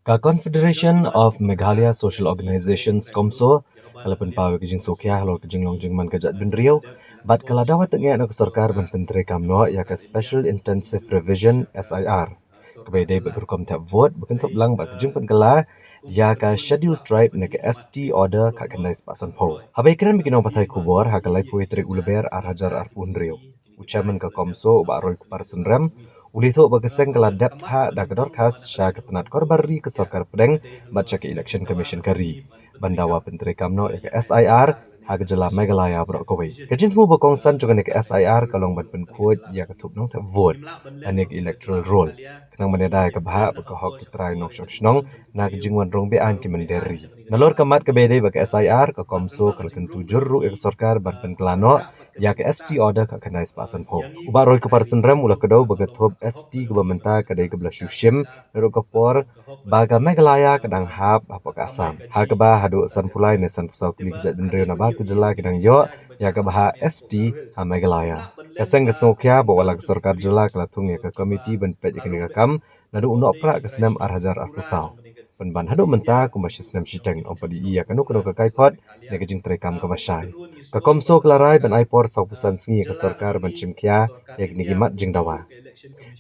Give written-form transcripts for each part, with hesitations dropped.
Ka Confederation of Meghalaya Social Organizations Komso kalaupun pawe kejing sokia halor kejing longjing man kejat bin riau bat kala dawa tengah nak sarkar ban penteri kamno ya ka Special Intensive Revision SIR kebede berkom tap vote bukan top lang ba kejing pen kala ya ka Scheduled Tribe nak ST order ka kendai sepasan po habai keren bikin patai kubor ha kalai puitrik uleber ar hajar ar pun riau ucaman ka Komso ba roy kupar senram Ulito bagaseng keladap ha da kedor khas sya ketenat korbari ke sorkar pedeng baca ke election commission kari. Bandawa penteri kamno ke SIR ha kejela Meghalaya brok kowe. Kejin temu bokongsan juga ke SIR kalong ban penkut ya ketup nong tak vote anik electoral roll. Kenang menedai ke bahak bekohok ketrai nong syong shnong na kejingwan rong bean ke menderi. Nalor kemat ke bede ke SIR ke komso kalau tentu jurru ke sorkar ban penkelano ya ke ST order ka kanai spasan po. Uba roy ke parsen rem ula kedau bagatop ST ke bamenta kadai ke belah syushim nero ke por baga Meghalaya kadang hap apa ke asam. Ha ke bah hadu san pulai ne san pusau kini kejat bendrio na ba ke jela kadang yo ya ke bah ST ha Meghalaya. Kaseng ke sokya bawa ke sorkar jela kelatung ya ke komiti ban pet ya kini kakam nadu unok prak ke senam arhajar arkusau. Penban haduk mentah kumbasi senam syiteng ompa di iya kanu kanu ke kaipot ne kejing terekam ke masyai. Ka komso kelarai ban aipor sau pesan sengi ke sorkar ban cimkia ya kini gimat jing dawa.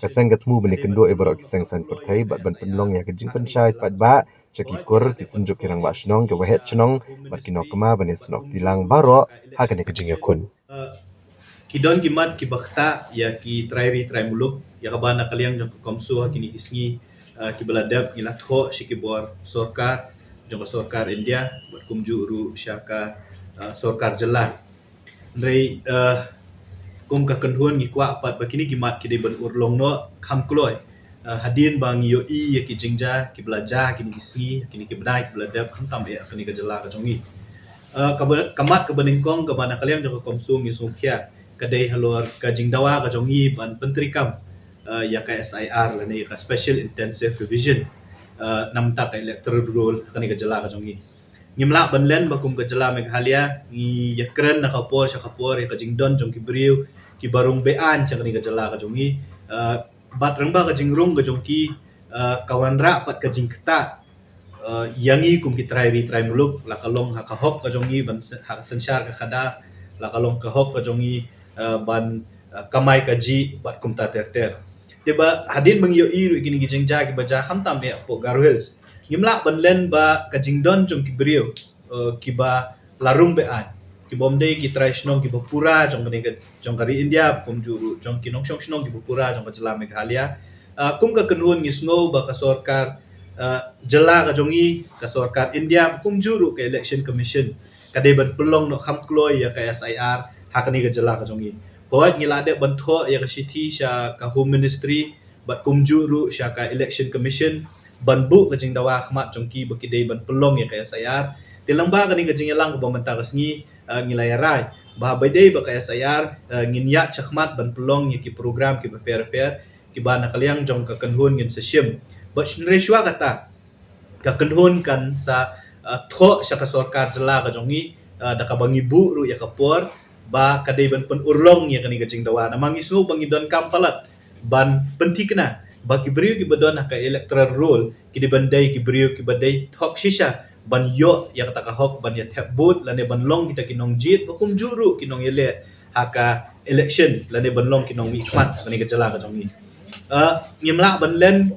Kaseng ketemu bani kendo ibarok kiseng san pertai bat ban penlong ya kejing pensyai pat ba cekikur kisenjuk kirang ba shnong ke wahet chnong bat kinok kema bani senok tilang barok ha kani kejing yakun. Kidon gimat ki bakta ya ki trairi trai muluk ya kabana kaliang jong komso kini isngi ki beladap ila tho shikibor sorkar jong sorkar India berkumju ru syaka sorkar jelan ndrei kum ka kendhuan gi kwa pat bakini gimat ki de ban urlong no kham kloi hadin bang yo i ya ki jingja ki belaja kini isngi kini ki benai ki beladap kham tam ya kini ka jela ka jongi kamat ke beningkong ke mana kalian jong komso ngi sungkhya kadai halor ka jingdawa ka jongi ban penteri kam ya ka SIR la ne ka Special Intensive Revision nam ta ka electoral roll kani ka jela ka jongi ngimla banlen bakum ka jela Meghalaya ngi yakren na kapor sya kapor ya ka jingdon jong ki briu ki barung bean cha kani ka jela ka jongi bat rengba ka jingrung ka jongki kawan ra pat ka jingkta yangi kum ki trai muluk la kalong ha ka hok ka jongi ban ha sensyar ka khada la kalong ka hok ka jongi ban kamai ka ji bat kum ta ter tiba hadin bang yo iru gini gijeng ja ki baja kham tam ya po garwels ngimla ban len ba ka jingdon jong ki brio ki ba larung be an ki bomde ki trai shnong ki bapura jong bani ka jong kari India kum juru jong ki nong shong shnong ki bapura jong ka jela Meghalaya kum ka kenun ngisngo ba ka sorkar jela ka jongi ka sorkar India kum juru ke election commission kadai ban pelong no kham kloi ya ka SIR hakani ka jela ka jongi hoat ngilade bantho ya ka city sya ka home ministry bat kum juru sya ka election commission ban bu ka jing dawa khmat jongki bakidai ban pelong ya ka SIR tilang ba kani ka jing yalang ko bamanta ka sngi ngilayarai bah baidai ba ka SIR nginya chakmat ban pelong ya ki program ki prepare ki bana kaliang jong ka kanhun ngin seshim but reswa kata ka kenhun kan sa tho sya ka sorkar jela ka jongi da ka bangi bu ru ya ka por ba kadai ban pen urlong ya kani ka jing dawa na mangi su bangi don kampalat ban penti kena ba ki briu ki badon ka electoral roll ki di bandai ki briu ki badai thok shisha ban yo ya kata ka hok ban ya thep bot lane ban long kita kinong jit bakum juru kinong yele haka election lane ban long kinong mi khmat kani ka jela ka jongi ngimla ban len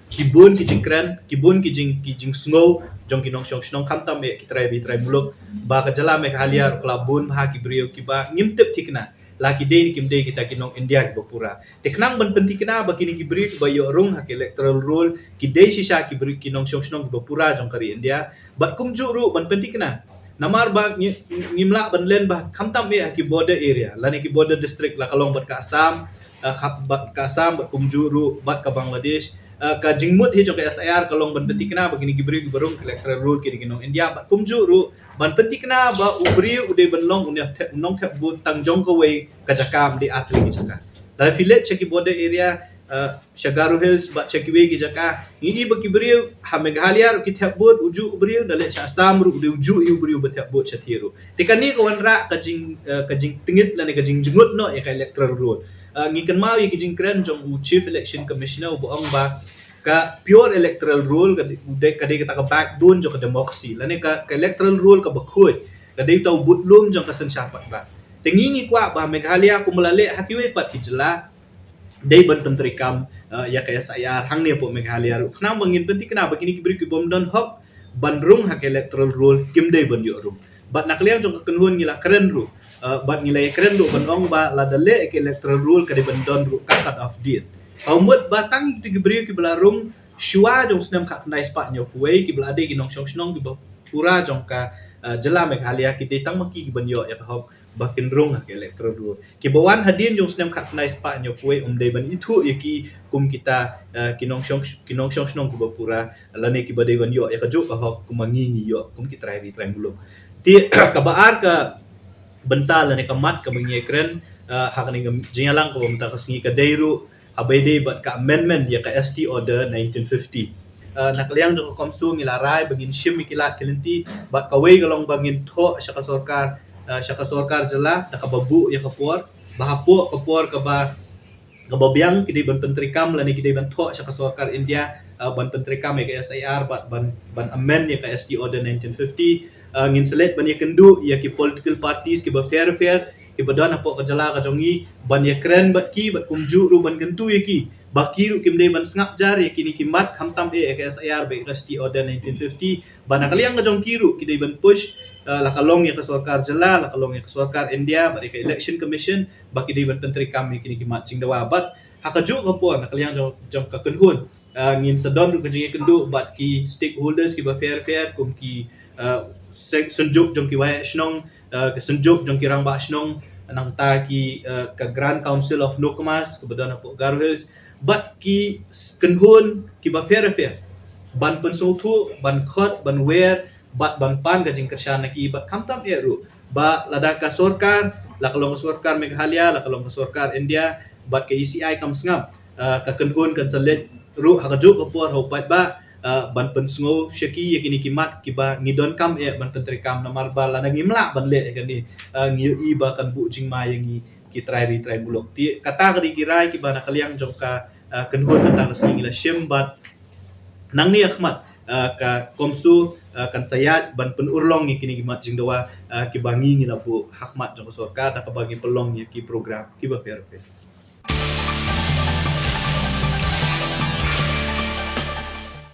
kibun ki jingkran kibun ki jing sngo jong ki nong shong shnong kham tam e ki trai muluk ba ka jela Meghalaya klabun ha ki brio ki ba ngimtep tikna laki dei kim dei kita ki nong India ki bapura teknang ban penti kena ba kini ki brio ki ba yo rung ha ki electoral roll ki dei shisha ki brio ki nong shong shnong ki bapura jong kari India bat kum juru ban penti kena namar ba ngimla ban len ba kham tam e ki border area lani ki border district la kalong bat ka Assam bat ka Assam bat kum juru bat ka Bangladesh ka jingmut hi jong ka SIR kalong ban penti kena begini gibri gibarung electoral rule kini kinong India bat kumju ru ban penti kena ba ubri ude ban long unya nong thep bu tang jong ko wei ka jakam di atli ki jaka dari village cheki border area Shagaru Hills ba cheki wei ki jaka ngi ba kibri ha Meghalaya ru ki thep bu uju ubri dale cha Assam ru ude uju i ubri ba thep bu chathiru tikani ko wanra ka jing tingit lani ka jing jingut no e ka electoral rule ngikan mau ki jing kren jong chief election commissioner bo ang ba ka pure electoral rule kadai kita ka backbone jo ka democracy lani ka electoral rule ka bakhoy kadai tau butlum jo ka sensapat ba tengingi kwa ba Meghalaya kumulale hakiwe pat kijela dai ban penteri kam ya ka SIR hang ne po Meghalaya ru khna bangin penti kena begini kibri ki bom don hok bandrung hak electoral rule kim dai ban yo ru bat nakliang jo ka kenhun ngila keren ru bat ngilai keren ru ban ong ba la dale ke electoral rule kadai ban don ru cut off deal Kaumut batang itu gibri ki belarung shua jong senam kak nai spa nyo kuei ki belade ki nong shong shnong ki pura jong ka jela Meghalaya ki detang maki ki banyo ya ka bakin rong ke electoral rule ki bawan hadin jong senam kak nai spa nyo kuei dei ban itu ya ki kum kita ki nong shong shnong ki pura lane ki bade ban yo ya ka jo ka hok kumangi ni yo kum ki try muluk ti ka baar ka bental lane ka mat ka mengi kren hak ni jingalang ko mta ka singi ka deiru abede bat ka amendment ya ka ST order 1950 nakliang jo komsu ngilarai bagin shim mikilat kelenti bat kawai galong bangin tho syaka sorkar jela ta ka babu ya ka por bahapo ka por ka ba kababiang kidi ban penteri kam lani kidi ban tho syaka sorkar India ban penteri kam ya ka SIR bat ban amend ya ka ST order 1950 ngin selet ban ya kendu ya ki political parties ki ba fair ki badan apo kajala ka jongi ban ya kren bat ki bat kumju ru ban gentu ya ki baki ru kim dei ban sngap jar ya kini kimat hamtam ka SIR be ST order 1950 ban kaliang ka jong kiru ki dei ban push la kalong ya ka sorkar jala la kalong ya ka sorkar India bat ka election commission baki dei ban penteri kami kini kimat jing dawa bat hakaju ka po na kaliang jong ka kenhun ngin sadon ru ka jing kendu bat ki stakeholders ki ba fair kum ki senjuk jong ki wa shnong kesenjuk jong kirang ba shnong nang ta ki ka Grand Council of Nokmas kebetulan apo Garo Hills but ki kenhun ki ba fair ban pensutu ban khot ban wer bat ban pan ka jing kersana ki bat kamtam eru ba lada ka sorkar la kalong sorkar Meghalaya la kalong sorkar India bat ka ECI kam sngap ka kenhun kan selet ru hakajuk kapor hopat ba ban pensngo syaki yakini kimat kiba ngidon kam ban penteri kam namar bala na ngimla ban le kani ngiyo iba kan bu jingma yang ki try bulok ti kata kadi kirai kiba na kaliang jongka kenhon na ngila shembat nang ni akhmat ka komsu kan sayat ban penurlong yakini kimat jingdawa kibangi ngila bu hakmat jong sorkar da kabagi pelong ki program kiba fair